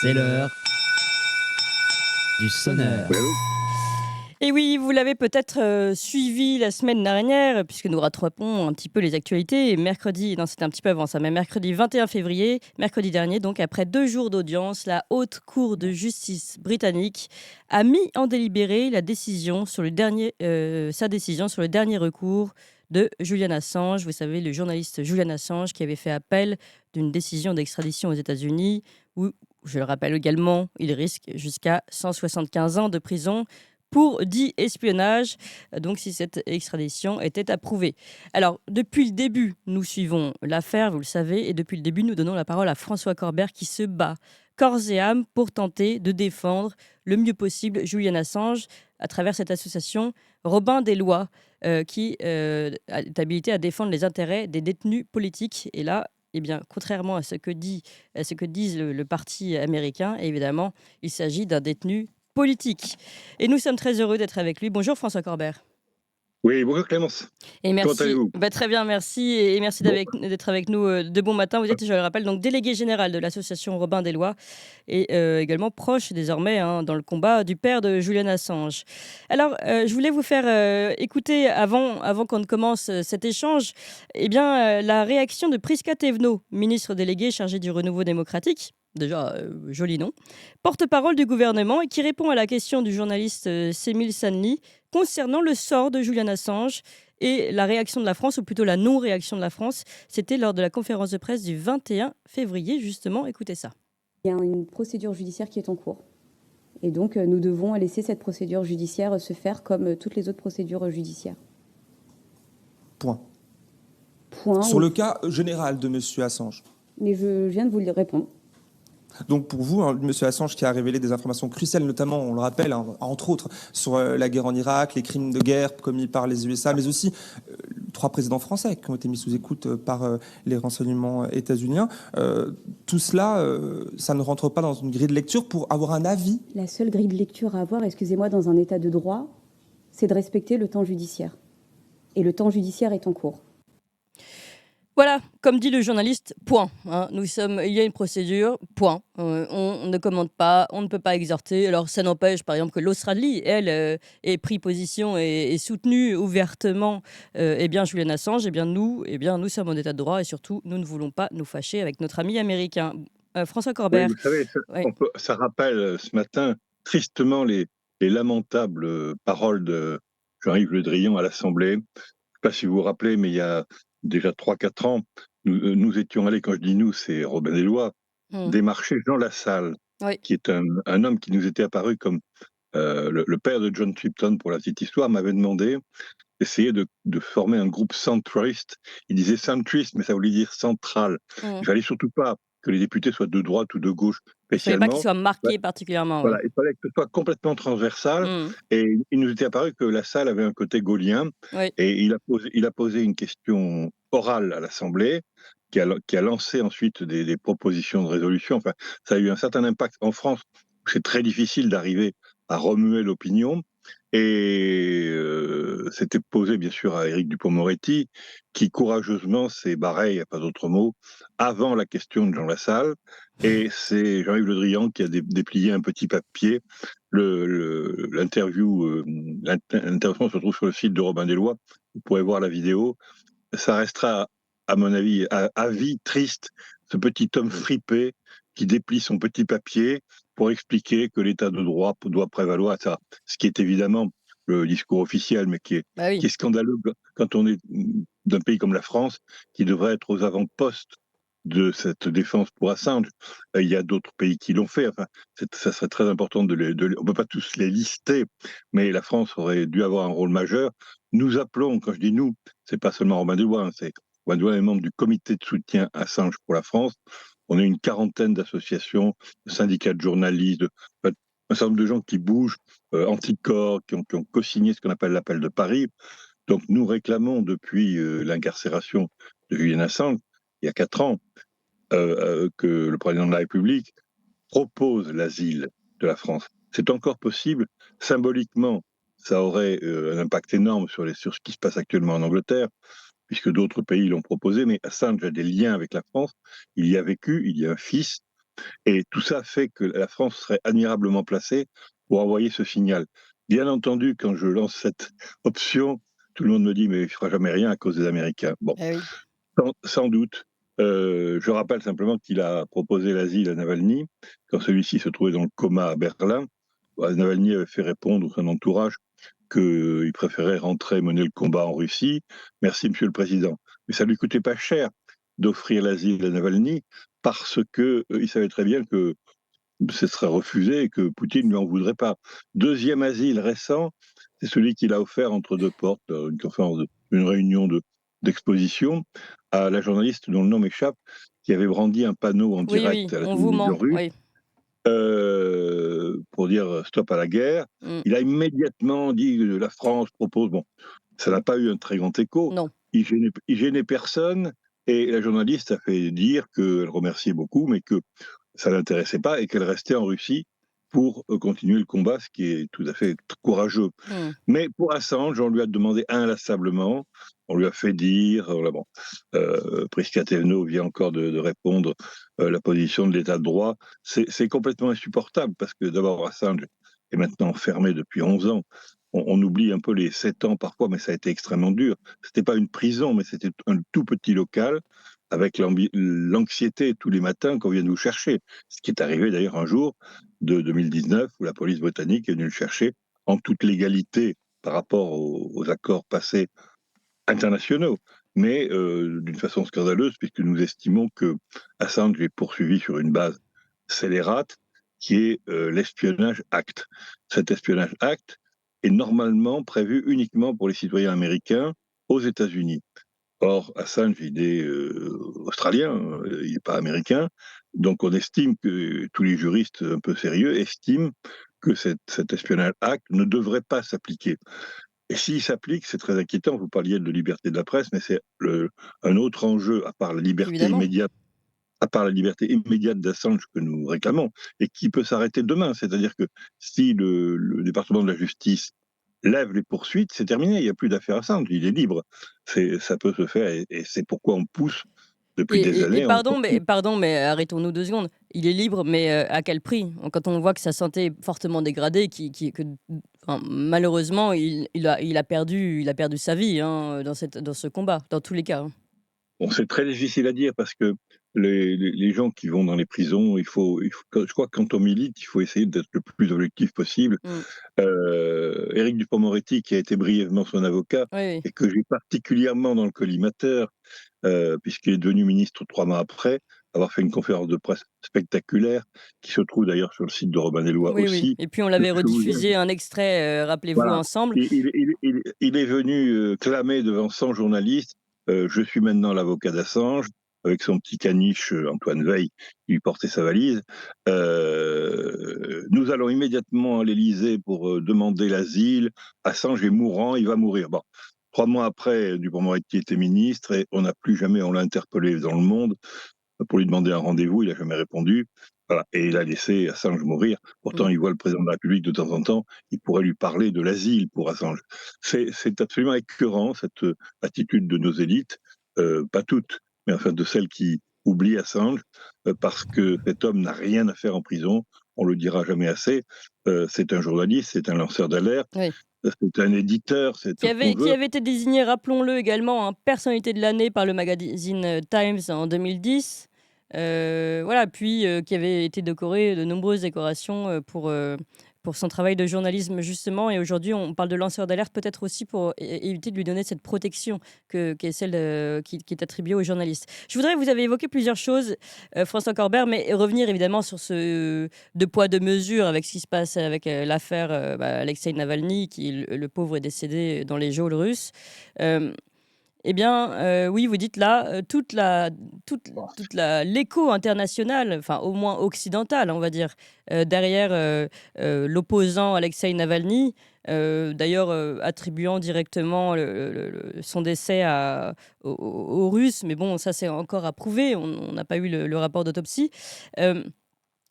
C'est l'heure du sonneur. Oui, allô. Et oui, vous l'avez peut-être suivi la semaine dernière, puisque nous rattrapons un petit peu les actualités. Et mercredi, non, c'était un petit peu avant ça, mais mercredi 21 février, mercredi dernier, donc après 2 jours d'audience, la Haute Cour de justice britannique a mis en délibéré sa décision sur le dernier recours de Julian Assange. Vous savez, le journaliste Julian Assange qui avait fait appel d'une décision d'extradition aux États-Unis, où, je le rappelle également, il risque jusqu'à 175 ans de prison pour dit espionnage, donc si cette extradition était approuvée. Alors, depuis le début, nous suivons l'affaire, vous le savez, et depuis le début, nous donnons la parole à François Corbert qui se bat corps et âme pour tenter de défendre le mieux possible Julian Assange à travers cette association Robin des Lois qui est habilitée à défendre les intérêts des détenus politiques. Et là, eh bien, contrairement à ce que disent le parti américain, évidemment, il s'agit d'un détenu politique. Et nous sommes très heureux d'être avec lui. Bonjour François Corbert. Oui, bonjour Clémence. Et Comment merci, allez-vous? très bien, merci. Et merci Bon, d'être avec nous de bon matin. Vous êtes, je le rappelle, donc délégué général de l'association Robin des Lois et également proche désormais dans le combat du père de Julian Assange. Alors, je voulais vous faire écouter, avant qu'on ne commence cet échange, eh bien, la réaction de Prisca Thévenot, ministre déléguée chargée du renouveau démocratique. Déjà, joli nom, porte-parole du gouvernement et qui répond à la question du journaliste Semil Sanli concernant le sort de Julian Assange et la réaction de la France, ou plutôt la non-réaction de la France. C'était lors de la conférence de presse du 21 février, justement. Écoutez ça. Il y a une procédure judiciaire qui est en cours. Et donc, nous devons laisser cette procédure judiciaire se faire comme toutes les autres procédures judiciaires. Point. Point. Sur le cas général de M. Assange. Mais je viens de vous le répondre. Donc pour vous, M. Assange qui a révélé des informations cruciales, notamment, on le rappelle, entre autres, sur la guerre en Irak, les crimes de guerre commis par les USA, mais aussi 3 présidents français qui ont été mis sous écoute par les renseignements états-uniens. Tout cela, ça ne rentre pas dans une grille de lecture pour avoir un avis. La seule grille de lecture à avoir, excusez-moi, dans un état de droit, c'est de respecter le temps judiciaire. Et le temps judiciaire est en cours. Voilà, comme dit le journaliste, point. Il y a une procédure, point. On ne commande pas, on ne peut pas exhorter. Alors ça n'empêche, par exemple, que l'Australie, elle, ait pris position et soutenu ouvertement Julian Assange. Nous sommes en état de droit et surtout, nous ne voulons pas nous fâcher avec notre ami américain. François oui, Corbert. vous savez, Oui. ça rappelle ce matin tristement les lamentables paroles de Jean-Yves Le Drian à l'Assemblée. Je ne sais pas si vous vous rappelez, mais il y a déjà 3-4 ans, nous étions allés, quand je dis nous, c'est Robin des Lois, démarcher Jean Lassalle, Oui. qui est un homme qui nous était apparu comme le père de John Tipton, pour la petite histoire, m'avait demandé d'essayer de former un groupe centriste. Il disait centriste, mais ça voulait dire central. Il fallait surtout pas que les députés soient de droite ou de gauche Il ne fallait pas qu'il spécialement. soit marqué particulièrement. Voilà, il fallait que ce soit complètement transversal. Oui. Et il nous était apparu que Lassalle avait un côté gaullien. Oui. Et il a posé une question orale à l'Assemblée, qui a lancé ensuite des propositions de résolution. Enfin, ça a eu un certain impact en France. C'est très difficile d'arriver à remuer l'opinion. Et c'était posé bien sûr à Éric Dupond-Moretti, qui courageusement s'est barré, il n'y a pas d'autre mot, avant la question de Jean Lassalle. Et c'est Jean-Yves Le Drian qui a déplié un petit papier. L'interview, l'intervention se trouve sur le site de Robin des Lois. Vous pourrez voir la vidéo. Ça restera, à mon avis, à vie triste, ce petit homme fripé qui déplie son petit papier pour expliquer que l'état de droit doit prévaloir. Ça, ce qui est évidemment le discours officiel, mais qui est scandaleux quand on est d'un pays comme la France, qui devrait être aux avant-postes de cette défense pour Assange. Il y a d'autres pays qui l'ont fait. Enfin, ça serait très important on ne peut pas tous les lister, mais la France aurait dû avoir un rôle majeur. Nous appelons, quand je dis nous, c'est pas seulement Robin des Lois, c'est Robin des Lois est membre du comité de soutien Assange pour la France. On est une 40aine d'associations, de syndicats de journalistes, un certain nombre de gens qui bougent, anticorps, qui ont co-signé ce qu'on appelle l'appel de Paris. Donc nous réclamons depuis l'incarcération de Julian Assange, il y a 4 ans, que le président de la République propose l'asile de la France. C'est encore possible. Symboliquement, ça aurait un impact énorme sur ce qui se passe actuellement en Angleterre, puisque d'autres pays l'ont proposé, mais Assange a des liens avec la France. Il y a vécu, il y a un fils. Et tout ça fait que la France serait admirablement placée pour envoyer ce signal. Bien entendu, quand je lance cette option, tout le monde me dit mais il ne fera jamais rien à cause des Américains. Bon, Eh oui. sans doute. Je rappelle simplement qu'il a proposé l'asile à Navalny quand celui-ci se trouvait dans le coma à Berlin. Navalny avait fait répondre son entourage qu'il préférait rentrer mener le combat en Russie. Merci, Monsieur le Président. Mais ça ne lui coûtait pas cher d'offrir l'asile à Navalny parce qu'il savait très bien que ce serait refusé et que Poutine ne lui en voudrait pas. Deuxième asile récent, c'est celui qu'il a offert entre deux portes, une réunion d'exposition, à la journaliste dont le nom m'échappe, qui avait brandi un panneau en Oui, direct oui, à la on vous télévision ment. russe Oui. pour dire stop à la guerre. Mm. Il a immédiatement dit que la France propose. Bon, ça n'a pas eu un très grand écho. Non. Il gênait personne et la journaliste a fait dire qu'elle remerciait beaucoup, mais que ça l'intéressait pas et qu'elle restait en Russie pour continuer le combat, ce qui est tout à fait courageux. Mm. Mais pour Assange, on lui a demandé inlassablement, on lui a fait dire, bon, Priscatello vient encore de répondre, la position de l'état de droit, c'est complètement insupportable parce que d'abord Assange est maintenant enfermé depuis 11 ans. On oublie un peu les 7 ans parfois, mais ça a été extrêmement dur. C'était pas une prison, mais c'était un tout petit local avec l'anxiété tous les matins qu'on vient nous chercher. Ce qui est arrivé d'ailleurs un jour de 2019 où la police britannique est venue le chercher en toute légalité par rapport aux accords passés internationaux, mais d'une façon scandaleuse puisque nous estimons que Assange est poursuivi sur une base scélérate qui est l'espionnage Act. Cet espionnage Act est normalement prévu uniquement pour les citoyens américains aux États-Unis. Or, Assange, il est australien, il n'est pas américain, donc on estime que tous les juristes un peu sérieux estiment que cet espionnage Act ne devrait pas s'appliquer. Et s'il s'applique, c'est très inquiétant. Vous parliez de liberté de la presse, mais c'est un autre enjeu à part la liberté Évidemment. immédiate, d'Assange que nous réclamons, et qui peut s'arrêter demain. C'est-à-dire que si le département de la justice lève les poursuites, c'est terminé. Il n'y a plus d'affaire Assange. Il est libre. Ça peut se faire, et c'est pourquoi on pousse depuis des Et années. pardon, mais arrêtons-nous 2 secondes. Il est libre, mais à quel prix? Quand on voit que sa santé est fortement dégradée, que enfin, malheureusement, il a perdu sa vie, hein, dans ce combat, dans tous les cas, hein. Bon, c'est très difficile à dire parce que les gens qui vont dans les prisons, je crois que quand on milite, il faut essayer d'être le plus objectif possible. Mm. Éric Dupond-Moretti, qui a été brièvement son avocat Oui, oui. et que j'ai particulièrement dans le collimateur, puisqu'il est devenu ministre 3 mois après, avoir fait une conférence de presse spectaculaire, qui se trouve d'ailleurs sur le site de Robin des Lois Oui, oui. aussi. Et puis on l'avait Je vous rediffusé un extrait, rappelez-vous, Voilà. ensemble. Il est venu clamer devant 100 journalistes je suis maintenant l'avocat d'Assange, avec son petit caniche Antoine Veil, qui lui portait sa valise. Nous allons immédiatement à l'Élysée pour demander l'asile. Assange est mourant, il va mourir. Bon. 3 mois après, Dupond-Moretti était ministre et on l'a interpellé dans le monde pour lui demander un rendez-vous, il n'a jamais répondu. Voilà. Et il a laissé Assange mourir. Pourtant, Mm. il voit le président de la République de temps en temps. Il pourrait lui parler de l'asile pour Assange. C'est absolument écœurant, cette attitude de nos élites, pas toutes, mais enfin de celles qui oublient Assange, parce que cet homme n'a rien à faire en prison. On le dira jamais assez. C'est un journaliste, c'est un lanceur d'alerte, Oui. c'est un éditeur, c'est tout ce qu'on Qui veut. avait été désigné, rappelons-le également, hein, personnalité de l'année par le magazine Times en 2010. Voilà, puis qui avait été décoré de nombreuses décorations pour son travail de journalisme, justement. Et aujourd'hui, on parle de lanceur d'alerte, peut-être aussi pour éviter de lui donner cette protection qui est celle qui est attribuée aux journalistes. Vous avez évoqué plusieurs choses, François Corbert, mais revenir évidemment sur ce deux poids, deux mesures avec ce qui se passe avec l'affaire Alexei Navalny, qui, le pauvre, est décédé dans les geôles russes. Euh, eh bien, oui, vous dites là, l'écho international, enfin au moins occidental, on va dire, derrière l'opposant Alexei Navalny, d'ailleurs attribuant directement son décès aux Russes, mais bon, ça c'est encore à prouver, on n'a pas eu le rapport d'autopsie.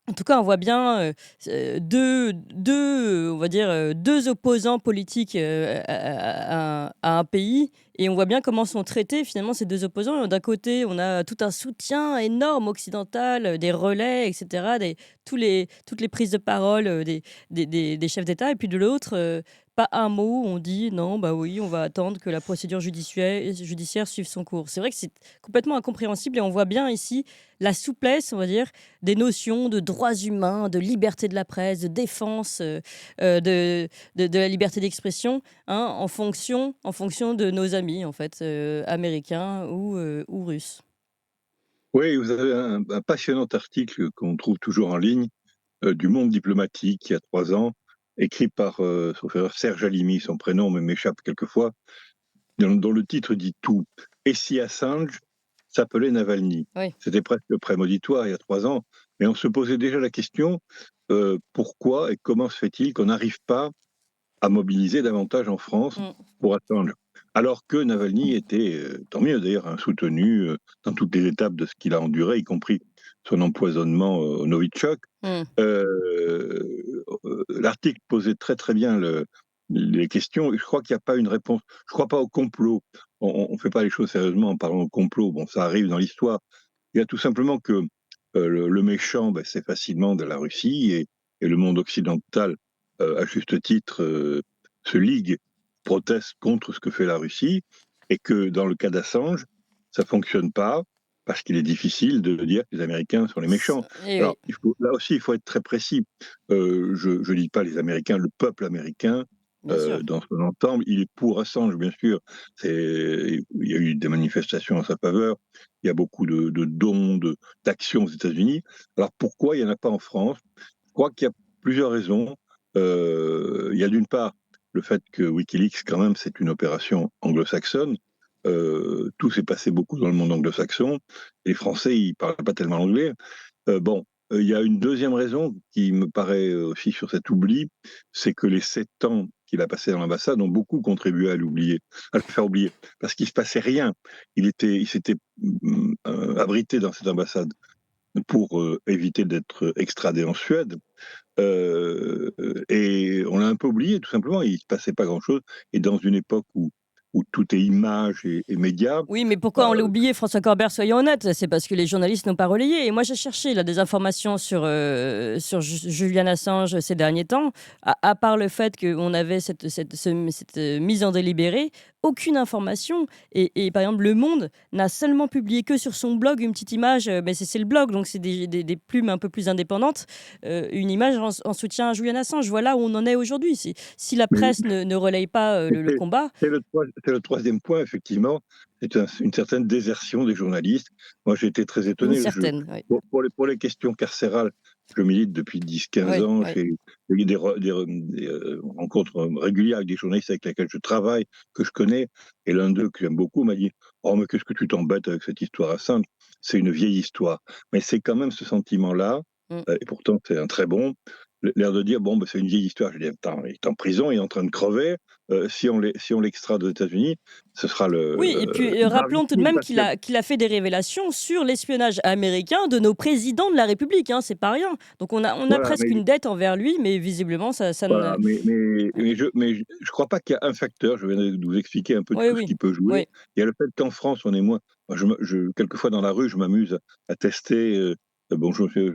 En tout cas, on voit bien on va dire, deux opposants politiques à un pays. Et on voit bien comment sont traités finalement ces deux opposants. D'un côté, on a tout un soutien énorme occidental, des relais, etc., toutes les prises de parole des chefs d'État. Et puis de l'autre, pas un mot, on dit non, bah oui, on va attendre que la procédure judiciaire suive son cours. C'est vrai que c'est complètement incompréhensible et on voit bien ici la souplesse, on va dire, des notions de droits humains, de liberté de la presse, de défense de la liberté d'expression, hein, en fonction de nos amis, en fait, américains ou russes. Oui, vous avez un passionnant article qu'on trouve toujours en ligne du Monde diplomatique il y a 3 ans, écrit par sauf erreur, Serge Halimi, son prénom m'échappe quelquefois, dont le titre dit tout. Et si Assange s'appelait Navalny? Oui. C'était presque prémonitoire il y a 3 ans, mais on se posait déjà la question pourquoi et comment se fait-il qu'on n'arrive pas à mobiliser davantage en France Mm. pour Assange? Alors que Navalny était, tant mieux d'ailleurs, hein, soutenu dans toutes les étapes de ce qu'il a enduré, y compris son empoisonnement au Novichok. Mm. L'article posait très très bien les questions. Je crois qu'il n'y a pas une réponse. Je ne crois pas au complot. On ne fait pas les choses sérieusement en parlant au complot. Bon, ça arrive dans l'histoire. Il y a tout simplement que le méchant, ben, c'est facilement de la Russie et le monde occidental, à juste titre, se ligue, proteste contre ce que fait la Russie, et que dans le cas d'Assange, ça fonctionne pas parce qu'il est difficile de dire que les Américains sont les méchants. Et Alors, oui, là aussi, il faut être très précis. Je ne dis pas les Américains, le peuple américain, bien sûr. dans son ensemble, il est pour Assange, bien sûr. Il y a eu des manifestations en sa faveur, il y a beaucoup de dons, d'actions aux États-Unis. Alors pourquoi il n'y en a pas en France? Je crois qu'il y a plusieurs raisons. Il y a d'une part le fait que Wikileaks, quand même, c'est une opération anglo-saxonne. Tout s'est passé beaucoup dans le monde anglo-saxon. Les Français, ils ne parlent pas tellement anglais. Bon, il y a une deuxième raison qui me paraît aussi sur cet oubli, c'est que les 7 ans qu'il a passé dans l'ambassade ont beaucoup contribué à le faire oublier, parce qu'il ne se passait rien. Il s'était abrité dans cette ambassade pour éviter d'être extradé en Suède. Et on l'a un peu oublié, tout simplement. Il ne se passait pas grand-chose. Et dans une époque où tout est image et médias, Oui, mais pourquoi bah, on l'a oublié, François Corbert, soyons honnêtes? C'est parce que les journalistes n'ont pas relayé. Et moi, j'ai cherché là, des informations sur Julian Assange ces derniers temps. À part le fait qu'on avait cette mise en délibéré, aucune information. Et par exemple, Le Monde n'a seulement publié que sur son blog une petite image, mais c'est le blog, donc c'est des plumes un peu plus indépendantes, une image en soutien à Julian Assange. Voilà où on en est aujourd'hui. Si la mais presse ne relaye pas le c'est combat, c'est le troisième point, effectivement. C'est une certaine désertion des journalistes. Moi, j'ai été très une étonné. certaine. Oui, Pour les questions carcérales, je milite depuis 10-15 oui, ans. oui. J'ai eu des rencontres régulières avec des journalistes avec lesquels je travaille, que je connais. Et l'un d'eux, que j'aime beaucoup, m'a dit: «Oh, mais qu'est-ce que tu t'embêtes avec cette histoire à Sainte? C'est une vieille histoire.» Mais c'est quand même ce sentiment-là, Mm. et pourtant c'est un très bon, l'air de dire: «Bon, ben, c'est une vieille histoire.» Je dis: «Attends, il est en prison, il est en train de crever. Si on l'extrade aux États-Unis, ce sera Oui, et puis rappelons tout de gravissime même parce qu'il que a fait des révélations sur l'espionnage américain de nos présidents de la République, hein, c'est pas rien. Donc on a voilà, presque une dette envers lui, mais visiblement ça voilà, ne. mais je crois pas qu'il y a un facteur. Je viens de vous expliquer un peu Oui, tout ce oui, qui peut jouer. oui. Il y a le fait qu'en France, on est moins. Moi, quelquefois dans la rue, je m'amuse à tester. Bon, je fais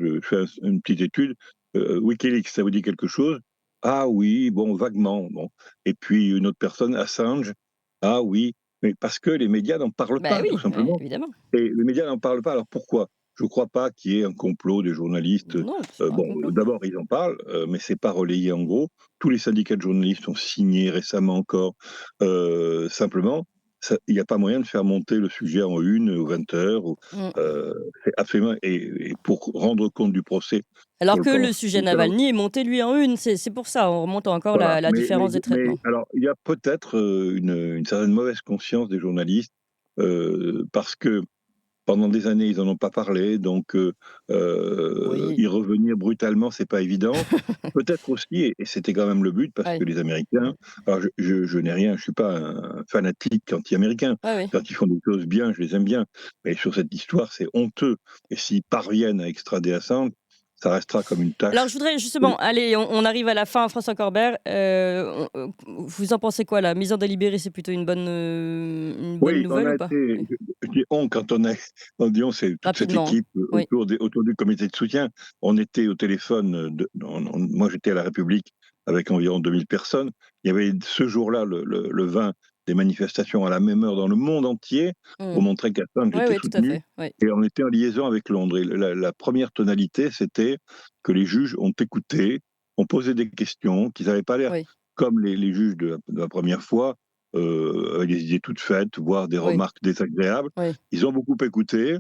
une petite étude. Wikileaks, ça vous dit quelque chose? Ah oui, bon, vaguement. Bon. Et puis une autre personne, Assange. Ah oui, mais parce que les médias n'en parlent Bah pas, tout oui, simplement. évidemment. Et les médias n'en parlent pas. Alors pourquoi? Je ne crois pas qu'il y ait un complot des journalistes. Non, c'est pas un Bon, complot. d'abord, ils en parlent, mais c'est pas relayé en gros. Tous les syndicats de journalistes ont signé récemment encore. Simplement, il n'y a pas moyen de faire monter le sujet en une ou 20 heures. Mm. C'est absolument. Et pour rendre compte du procès, Alors je le que le pense. sujet Navalny est monté lui en une, c'est pour ça, on remonte encore Voilà. la différence des traitements. Alors, il y a peut-être une certaine mauvaise conscience des journalistes, parce que pendant des années, ils en ont pas parlé, donc Oui, y revenir brutalement, c'est pas évident. Peut-être aussi, et c'était quand même le but, parce que ouais, les Américains, alors je n'ai rien, je suis pas un fanatique anti-américain. ouais, ouais. Quand ils font des choses bien, je les aime bien. Mais sur cette histoire, c'est honteux. Et s'ils parviennent à extrader Assange, ça restera comme une tâche. Alors, je voudrais justement, allez, on arrive à la fin, François Corbert. Vous en pensez quoi, la mise en délibéré, c'est plutôt une bonne Oui, nouvelle ou pas? Oui. je dis on, quand on dit on, c'est toute cette Rapidement, équipe oui. autour du comité de soutien. On était au téléphone, moi j'étais à la République avec environ 2000 personnes. Il y avait ce jour-là, le 20, des manifestations à la même heure dans le monde entier pour Mmh. montrer qu'Assange Oui, était oui, tout à soutenu. fait. Oui. Et on était en liaison avec Londres. Et la première tonalité, c'était que les juges ont écouté, ont posé des questions, qu'ils n'avaient pas l'air Oui. comme les juges de la première fois, avec des idées toutes faites, voire des Oui. remarques désagréables. Oui. Ils ont beaucoup écouté.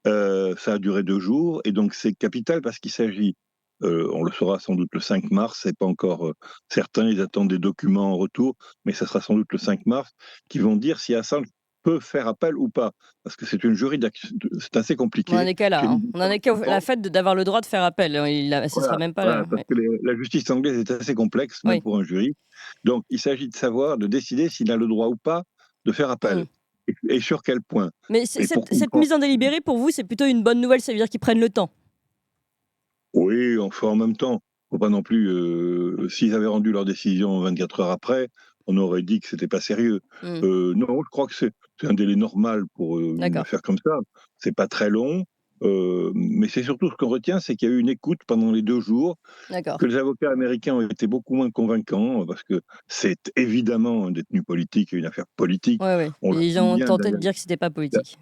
Ça a duré 2 jours. Et donc, c'est capital parce qu'il s'agit, on le saura sans doute le 5 mars, c'est pas encore certain, ils attendent des documents en retour, mais ça sera sans doute le 5 mars, qui vont dire si Assange peut faire appel ou pas. Parce que c'est une juridiction, c'est assez On en compliqué. est qu'à là. C'est Hein. une On en est qu'à la fait d'avoir le droit de faire appel. Ce sera même pas là. parce que la justice anglaise est assez complexe, même Oui. pour un jury. Donc, il s'agit de savoir, de décider s'il a le droit ou pas de faire appel. Mmh. Et sur quel point. Mais Et pour cette comprendre. mise en délibéré, pour vous, c'est plutôt une bonne nouvelle, ça veut dire qu'ils prennent le temps. Oui, enfin, en même temps, faut pas non plus. S'ils avaient rendu leur décision 24 heures après, on aurait dit que c'était pas sérieux. Mmh. Non, je crois que c'est un délai normal pour une D'accord. affaire comme ça. C'est pas très long. Mais c'est surtout ce qu'on retient, c'est qu'il y a eu une écoute pendant les 2 jours, D'accord. que les avocats américains ont été beaucoup moins convaincants, parce que c'est évidemment un détenu politique et une affaire politique. Ouais, ouais. On le Ils sait ont bien tenté de d'ailleurs. dire que c'était pas politique.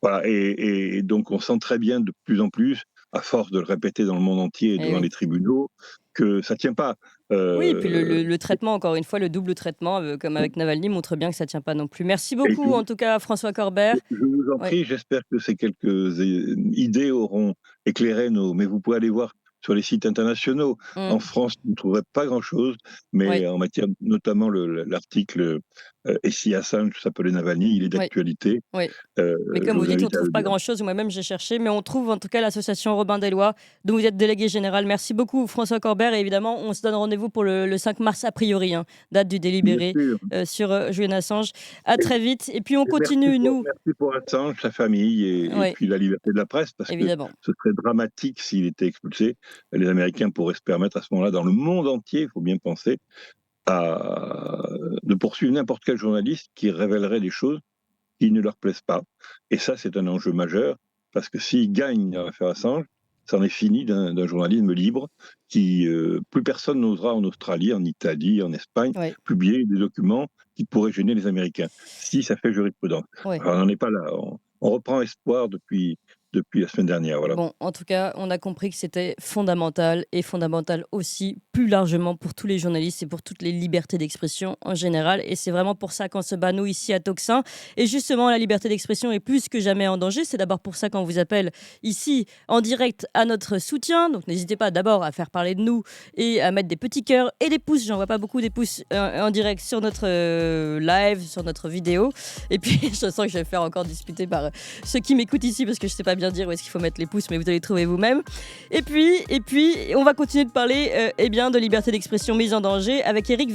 Voilà, et donc on sent très bien de plus en plus, à force de le répéter dans le monde entier et Eh devant oui. les tribunaux, que ça tient pas. Oui, et puis Euh, le traitement, encore une fois, le double traitement, comme avec Navalny, montre bien que ça tient pas non plus. Merci et beaucoup, en tout cas, François Corbert. je vous en Oui. prie, j'espère que ces quelques idées auront éclairé nos. Mais vous pouvez aller voir sur les sites internationaux. En Mmh. France, vous ne trouverez pas grand-chose, Oui. mais en matière, notamment l'article Et si Assange s'appelait Navalny, il est Oui. d'actualité. Oui. Mais Je comme vous vous dites, on ne invite à trouve le pas lire. grand-chose. Moi-même, j'ai cherché, mais on trouve en tout cas l'association Robin des Lois, dont vous êtes délégué général. Merci beaucoup, François Corbert. Et évidemment, on se donne rendez-vous pour le 5 mars, a priori, hein, date du Bien délibéré sûr. sur Julian Assange. À très vite. Et puis, on Et continue, nous. merci pour Assange, sa famille et Oui, puis la liberté de la presse, parce que évidemment. ce serait dramatique s'il était expulsé. Les Américains pourraient se permettre à ce moment-là, dans le monde entier, il faut bien penser, de poursuivre n'importe quel journaliste qui révélerait des choses qui ne leur plaisent pas. Et ça, c'est un enjeu majeur, parce que s'ils gagnent l'affaire Assange, ça en est fini d'un journalisme libre qui, plus personne n'osera en Australie, en Italie, en Espagne, Oui, publier des documents qui pourraient gêner les Américains, si ça fait jurisprudence. oui. Enfin, on n'en est pas là. On reprend espoir depuis la semaine dernière. Voilà. Bon, en tout cas, on a compris que c'était fondamental et fondamental aussi plus largement pour tous les journalistes et pour toutes les libertés d'expression en général. Et c'est vraiment pour ça qu'on se bat, nous, ici à Toxin. Et justement, la liberté d'expression est plus que jamais en danger. C'est d'abord pour ça qu'on vous appelle ici en direct à notre soutien. Donc n'hésitez pas d'abord à faire parler de nous et à mettre des petits cœurs et des pouces. J'en vois pas beaucoup des pouces en direct sur notre live, sur notre vidéo. Et puis, je sens que je vais me faire encore disputer par ceux qui m'écoutent ici parce que je sais pas bien dire où est-ce qu'il faut mettre les pouces, mais vous allez trouver vous-même. Et puis, on va continuer de parler de liberté d'expression mise en danger avec Éric